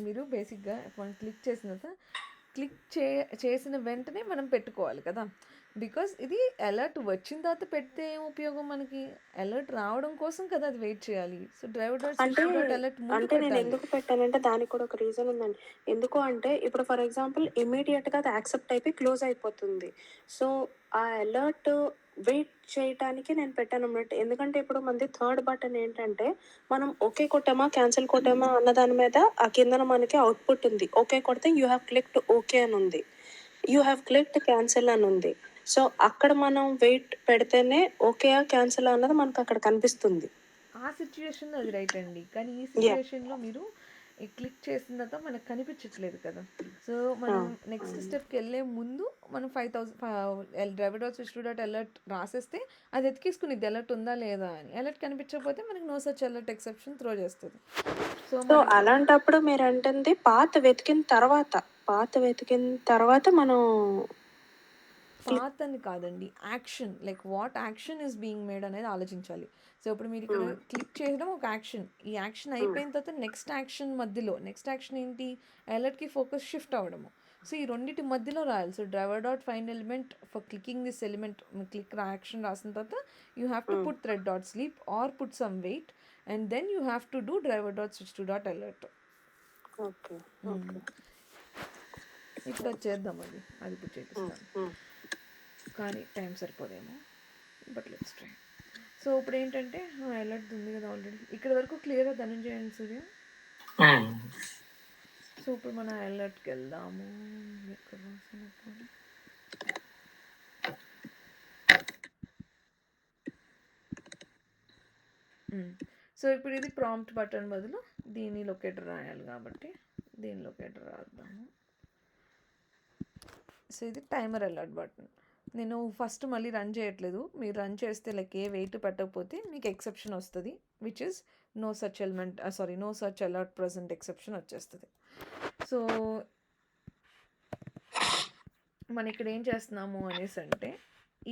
B: మీరు బేసిక్గా మనం క్లిక్ చేసిన తర్వాత చేసిన వెంటనే మనం పెట్టుకోవాలి కదా. బికాస్ ఇది అలర్ట్ వచ్చిన తర్వాత పెడితే ఏం ఉపయోగం మనకి? అలర్ట్ రావడం కోసం కదా అది వెయిట్ చేయాలి. సో డ్రైవర్ డాట్
D: అంటే
B: అలర్ట్ ముందు
D: అంటే నేను
B: పెట్టాలి.
D: ఎందుకు పెట్టానంటే దానికి కూడా ఒక రీజన్ ఉందండి. ఎందుకు అంటే ఇప్పుడు ఫర్ ఎగ్జాంపుల్ ఇమీడియట్గా అది యాక్సెప్ట్ అయిపోయి క్లోజ్ అయిపోతుంది. సో ఆ అలర్ట్ వెయిట్ చేయటానికి నేను పెట్టాను అన్నమాట. ఎందుకంటే ఇప్పుడు మనది థర్డ్ బటన్ ఏంటంటే మనం ఓకే కొట్టామా క్యాన్సిల్ కొట్టామా అన్న దాని మీద ఆ కిందన మనకి అవుట్పుట్ ఉంది. ఓకే కొడితే యూ హ్యావ్ క్లిక్డ్ ఓకే అని ఉంది, యూ హ్యావ్ క్లిక్డ్ క్యాన్సిల్ అని ఉంది. సో అక్కడ మనం వెయిట్ పెడితేనే ఓకే క్యాన్సిల్ అన్నది మనకు అక్కడ కనిపిస్తుంది.
B: ఆ సిచ్యుయేషన్లో అది రైట్ అండి. కానీ ఈ
D: యా.
B: సిచ్యుయేషన్లో మీరు క్లిక్ చేసిన తర్వాత మనకు కనిపించట్లేదు కదా. సో మనం నెక్స్ట్ స్టెప్కి వెళ్ళే ముందు మనం 5000 driver dot switch dot alert రాసేస్తే అది ఎతికేసుకునిద్ది అలర్ట్ ఉందా లేదా అని. అలర్ట్ కనిపించకపోతే మనకి no such alert exception throw చేస్తుంది. సో
D: సో అలాంటప్పుడు మీరు అంటుంది పాత వెతికిన తర్వాత మనం
B: పాత్ అని కాదండి, action, like what action is being made అనేది ఆలోచించాలి. సో ఇప్పుడు మీరు ఇక్కడ క్లిక్ చేయడం ఒక యాక్షన్. ఈ యాక్షన్ అయిపోయిన తర్వాత నెక్స్ట్ యాక్షన్ మధ్యలో నెక్స్ట్ యాక్షన్ ఏంటి? అలర్ట్కి ఫోకస్ షిఫ్ట్ అవ్వడము. సో ఈ రెండింటి మధ్యలో రాయాలి. So driver dot find element for clicking this element, click action రాసిన తర్వాత you have to put thread dot sleep or put some wait and then you have to do driver dot switch to dot alert.
D: Okay.
B: ఇప్పుడు అది చేద్దాం, అది ఇప్పుడు చేపిస్తాను. కానీ time సరిపోదేమో, బట్ లెట్స్ ట్రై. సో ఇప్పుడు ఏంటంటే అలర్ట్ ఉంది కదా ఆల్రెడీ. ఇక్కడ వరకు క్లియర్గా ధనంజయ అండ్ సూర్య. సో ఇప్పుడు మన అలర్ట్కి వెళ్దాము. సో ఇప్పుడు ఇది ప్రాంప్ట్ బటన్ బదులు దీని లొకేటర్ రాయాలి కాబట్టి దీని లొకేటర్ రాద్దాము. సో ఇది టైమర్ అలర్ట్ బటన్. నేను ఫస్ట్ మళ్ళీ రన్ చేయట్లేదు. మీరు రన్ చేస్తే లైక్ ఏ వెయిట్ పెట్టకపోతే మీకు ఎక్సెప్షన్ వస్తుంది, which is no such alert present exception వచ్చేస్తుంది. సో మనం ఇక్కడ ఏం చేస్తున్నాము అనేసి అంటే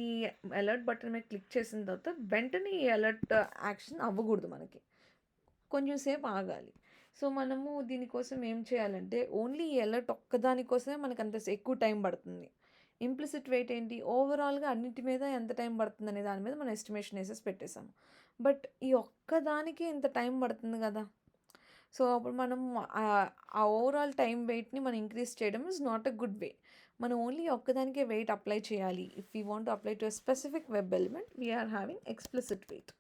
B: ఈ అలర్ట్ బటన్ మీద క్లిక్ చేసిన తర్వాత వెంటనే ఈ అలర్ట్ యాక్షన్ అవ్వకూడదు, మనకి కొంచెం సేపు ఆగాలి. సో మనము దీనికోసం ఏం చేయాలంటే ఓన్లీ ఈ అలర్ట్ ఒక్కదానికోసమే మనకు అంత ఎక్కువ టైం పడుతుంది. ఇంప్లిసిట్ వెయిట్ ఏంటి? ఓవరాల్గా అన్నిటి మీద ఎంత టైం పడుతుంది అనే దాని మీద మనం ఎస్టిమేషన్ వేసేసి పెట్టేసాము. బట్ ఈ ఒక్కదానికి ఇంత టైం పడుతుంది కదా. సో అప్పుడు మనం ఆ ఓవరాల్ టైం వెయిట్ని మనం ఇంక్రీజ్ చేయడం is not a good way. మనం ఓన్లీ ఒక్కదానికే వెయిట్ అప్లై చేయాలి. If you want to apply to a specific web element we are having explicit wait.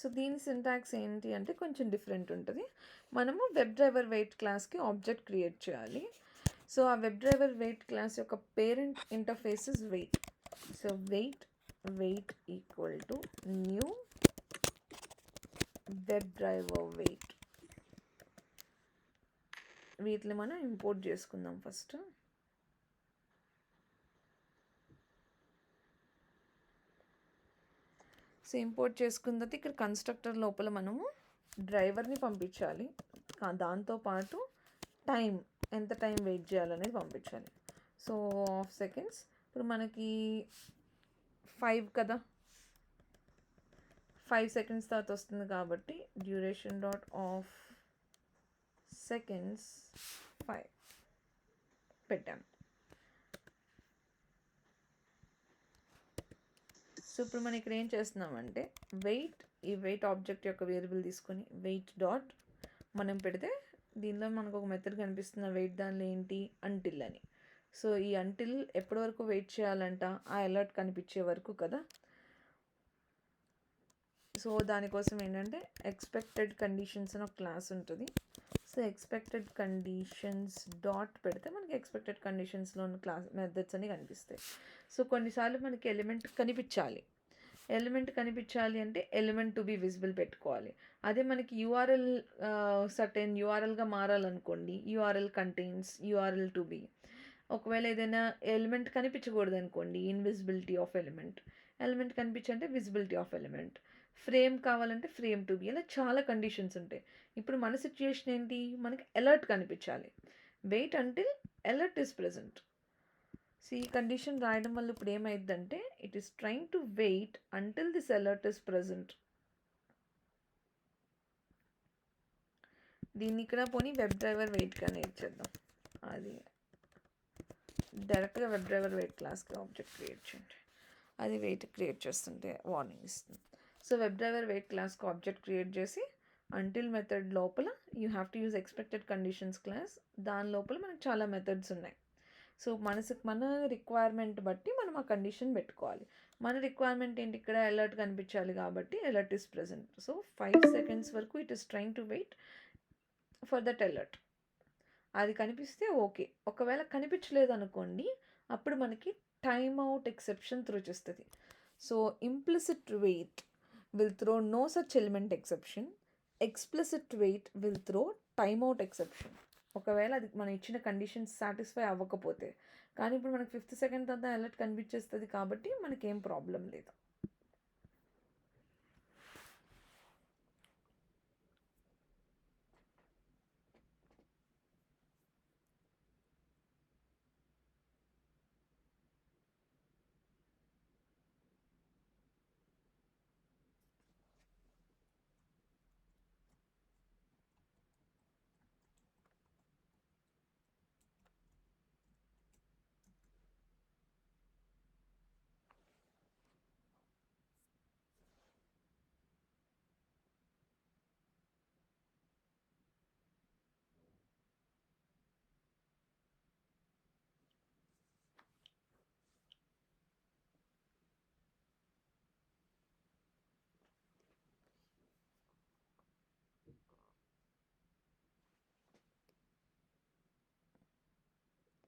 B: So దీని సింటాక్స్ ఏంటి అంటే కొంచెం డిఫరెంట్ ఉంటుంది. మనము వెబ్ డ్రైవర్ వెయిట్ క్లాస్కి ఆబ్జెక్ట్ క్రియేట్ చేయాలి. సో ఆ వెబ్ డ్రైవర్ వెయిట్ క్లాస్ యొక్క parent interface is wait. So wait equal to new web driver wait. వీటిని మనం ఇంపోర్ట్ చేసుకుందాం ఫస్ట్. సో ఇంపోర్ట్ చేసుకున్న తర్వాత ఇక్కడ కన్స్ట్రక్టర్ లోపల మనము డ్రైవర్ని పంపించాలి. దాంతోపాటు టైం ఎంత టైం వెయిట్ చేయాలనేది పంపించాలి. సో ఆఫ్ సెకండ్స్ ఇప్పుడు మనకి 5 కదా, 5 సెకండ్స్ తర్వాత వస్తుంది కాబట్టి డ్యూరేషన్ డాట్ ఆఫ్ సెకండ్స్ 5 పెట్టాను. సో ఇప్పుడు మనం ఇక్కడ ఏం చేస్తున్నామంటే ఈ వెయిట్ ఆబ్జెక్ట్ యొక్క వేరియబుల్ తీసుకొని వెయిట్ డాట్ మనం పెడితే దీనిలో మనకు ఒక మెథడ్ కనిపిస్తున్న వెయిట్ దానిలో ఏంటి అంటిల్ అని. సో ఈ అంటిల్ ఎప్పటి వరకు వెయిట్ చేయాలంట, ఆ అలర్ట్ కనిపించే వరకు కదా. సో దానికోసం ఏంటంటే ఎక్స్పెక్టెడ్ కండిషన్స్ అని ఒక క్లాస్ ఉంటుంది. సో ఎక్స్పెక్టెడ్ కండిషన్స్ డాట్ పెడితే మనకి ఎక్స్పెక్టెడ్ కండిషన్స్లో ఉన్న క్లాస్ మెథడ్స్ అని కనిపిస్తాయి. సో కొన్నిసార్లు మనకి ఎలిమెంట్ కనిపించాలి అంటే ఎలిమెంట్ టు బి విజిబుల్ పెట్టుకోవాలి. అదే మనకి యూఆర్ఎల్ సర్టెన్ యూఆర్ఎల్గా మారాలనుకోండి, URL contains URL to be. ఒకవేళ ఏదైనా ఎలిమెంట్ కనిపించకూడదు అనుకోండి, ఇన్విజిబిలిటీ ఆఫ్ ఎలిమెంట్ కనిపించంటే విజిబిలిటీ ఆఫ్ ఎలిమెంట్. ఫ్రేమ్ కావాలంటే ఫ్రేమ్ టు బి. ఇలా చాలా కండిషన్స్ ఉంటాయి. ఇప్పుడు మన సిచ్యుయేషన్ ఏంటి, మనకి అలర్ట్ కనిపించాలి. Wait until alert is present. So ఈ కండిషన్ రాయడం వల్ల ఇప్పుడు ఏమైందంటే it is trying to wait until this alert is present. దీన్ని ఇక్కడ పోనీ వెబ్ డ్రైవర్ వెయిట్ కానీ ఇచ్చేద్దాం. అది డైరెక్ట్గా వెబ్ డ్రైవర్ వెయిట్ క్లాస్కి ఆబ్జెక్ట్ క్రియేట్ చేయండి. అది వెయిట్ క్రియేట్ చేస్తుంటే వార్నింగ్ ఇస్తుంది. సో వెబ్ డ్రైవర్ వెయిట్ క్లాస్కి ఆబ్జెక్ట్ క్రియేట్ చేసి అంటిల్ మెథడ్ లోపల you have to use expected conditions class. దాని లోపల మనకు చాలా మెథడ్స్ ఉన్నాయి. సో మన రిక్వైర్మెంట్ బట్టి మనం ఆ కండిషన్ పెట్టుకోవాలి. మన రిక్వైర్మెంట్ ఏంటి, ఇక్కడ అలర్ట్ కనిపించాలి కాబట్టి alert is present. So 5 seconds వరకు it is trying to wait for that alert. అది కనిపిస్తే ఓకే. ఒకవేళ కనిపించలేదు అనుకోండి, అప్పుడు మనకి టైమ్ అవుట్ ఎక్సెప్షన్ త్రో చేస్తుంది. So implicit wait will throw no such element exception. Explicit wait will throw time out exception. ఒకవేళ అది మనం ఇచ్చిన కండిషన్స్ సాటిస్ఫై అవ్వకపోతే. కానీ ఇప్పుడు మనకి 5th సెకండ్ తర్వాత అలర్ట్ కనిపించేస్తుంది కాబట్టి మనకేం ప్రాబ్లం లేదు.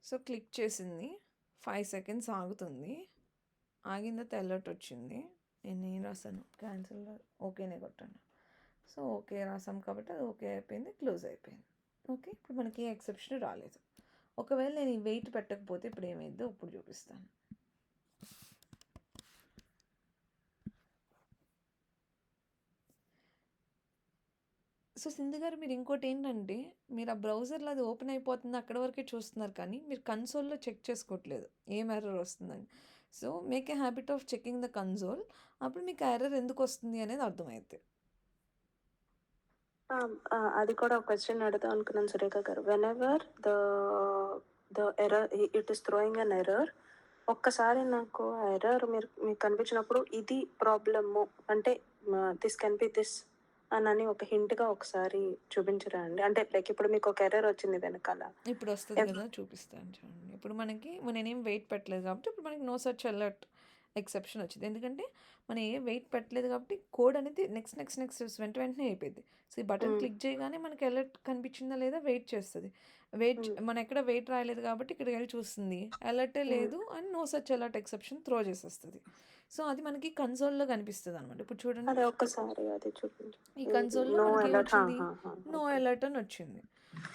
B: సో క్లిక్ చేసింది, 5 సెకండ్స్ ఆగుతుంది. ఆగిన తర్వాత అలర్ట్ వచ్చింది. నేను ఏం రాసాను, క్యాన్సిల్ ఓకేనే కొట్టాను. సో ఓకే రాసాం కాబట్టి అది ఓకే అయిపోయింది, క్లోజ్ అయిపోయింది. ఓకే, ఇప్పుడు మనకి ఏ ఎక్సెప్షన్ రాలేదు. ఒకవేళ నేను ఈ వెయిట్ పెట్టకపోతే ఇప్పుడు ఏమైందో ఇప్పుడు చూపిస్తాను. సో సింధు గారు, మీరు ఇంకోటి ఏంటంటే మీరు ఆ బ్రౌజర్లో అది ఓపెన్ అయిపోతుంది అక్కడ వరకే చూస్తున్నారు, కానీ మీరు కన్సోల్లో చెక్ చేసుకోవట్లేదు ఏం ఎర్రర్ వస్తుందని. So make a habit of checking the console. అప్పుడు మీకు ఎర్రర్ ఎందుకు వస్తుంది అనేది అర్థమైతే.
D: అది కూడా ఒక క్వశ్చన్ అడుగుదాం అనుకున్నాను సురేఖ గారు. When ever the error it is throwing an error, ఒక్కసారి నాకు ఆ ఎర్రర్ మీకు కనిపించినప్పుడు ఇది ప్రాబ్లము అంటే దిస్ కెన్ బి దిస్ అని ఒక హింట్గా ఒకసారి చూపించరా అండి? అంటే లైక్ ఇప్పుడు మీకు ఒక ఎర్రర్ వచ్చింది వెనకాల,
B: ఇప్పుడు వస్తుంది కదా, చూపిస్తాను చూడండి. ఇప్పుడు మనకి నేనేం వెయిట్ పెట్టలేదు కాబట్టి ఇప్పుడు మనకి నో సచ్ అలర్ట్ ఎక్సెప్షన్ వచ్చింది. ఎందుకంటే మనం ఏ వెయిట్ పెట్టలేదు కాబట్టి కోడ్ అనేది నెక్స్ట్ వెంటనే అయిపోయింది. సో ఈ బటన్ క్లిక్ చేయగానే మనకి అలర్ట్ కనిపించిందా లేదా వెయిట్ చేస్తుంది. మనం ఎక్కడ వెయిట్ రాయలేదు కాబట్టి ఇక్కడికి వెళ్ళి చూస్తుంది అలర్టే లేదు అని no such alert exception throw చేసేస్తుంది. సో అది మనకి కన్సోల్లో కనిపిస్తుంది అనమాట. ఇప్పుడు చూడండి, ఈ కన్సోల్లో మనకి ఏమొచ్చింది, నో అలర్ట్ అని వచ్చింది.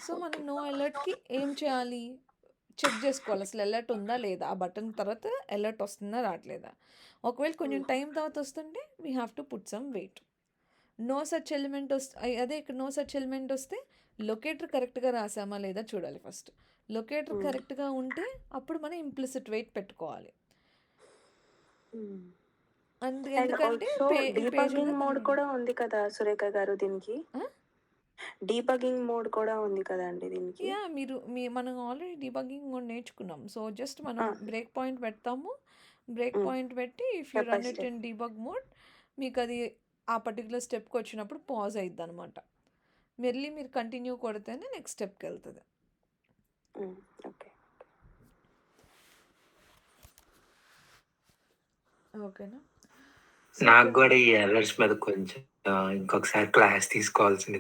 B: సో మనం నో అలర్ట్కి ఏం చేయాలి, చెక్ చేసుకోవాలి అసలు అలర్ట్ ఉందా లేదా. ఆ బటన్ తర్వాత అలర్ట్ వస్తుందా రావట్లేదా. ఒకవేళ కొంచెం టైం తర్వాత వస్తుంటే we have to put some wait. No such element అదే ఇక్కడ నో సచ్ ఎలిమెంట్ వస్తే లొకేటర్ కరెక్ట్గా రాసామా లేదా చూడాలి ఫస్ట్. లొకేటర్ కరెక్ట్గా ఉంటే అప్పుడు మనం ఇంప్లిసిట్ వెయిట్ పెట్టుకోవాలి.
D: అండ్
B: ఎందుకంటే
D: ఆల్సో
B: పేజ్
D: డీబగ్గింగ్ మోడ్ కూడా ఉంది కదా సురేఖ గారు దీనికి. డీబగ్గింగ్ మోడ్ కూడా ఉంది కదండి దీనికి.
B: యా మనం ఆల్రెడీ డీబగ్గింగ్ మోడ్ నేర్చుకున్నాం. సో జస్ట్ మనం బ్రేక్ పాయింట్ పెడతాము. బ్రేక్ పాయింట్ పెట్టి if you run it in debug mode మీకు అది ఆ పర్టికులర్ స్టెప్కి వచ్చినప్పుడు పాజ్ అయిద్ది అనమాట. మీరు కంటిన్యూ కొడితేనే నెక్స్ట్ స్టెప్కి వెళ్తుంది.
D: ఓకే
B: ఓకేనా?
A: నాకు కూడా ఈ ఎర్రర్స్ మీద కొంచెం ఇంకొకసారి క్లాస్ తీసుకోవాల్సింది.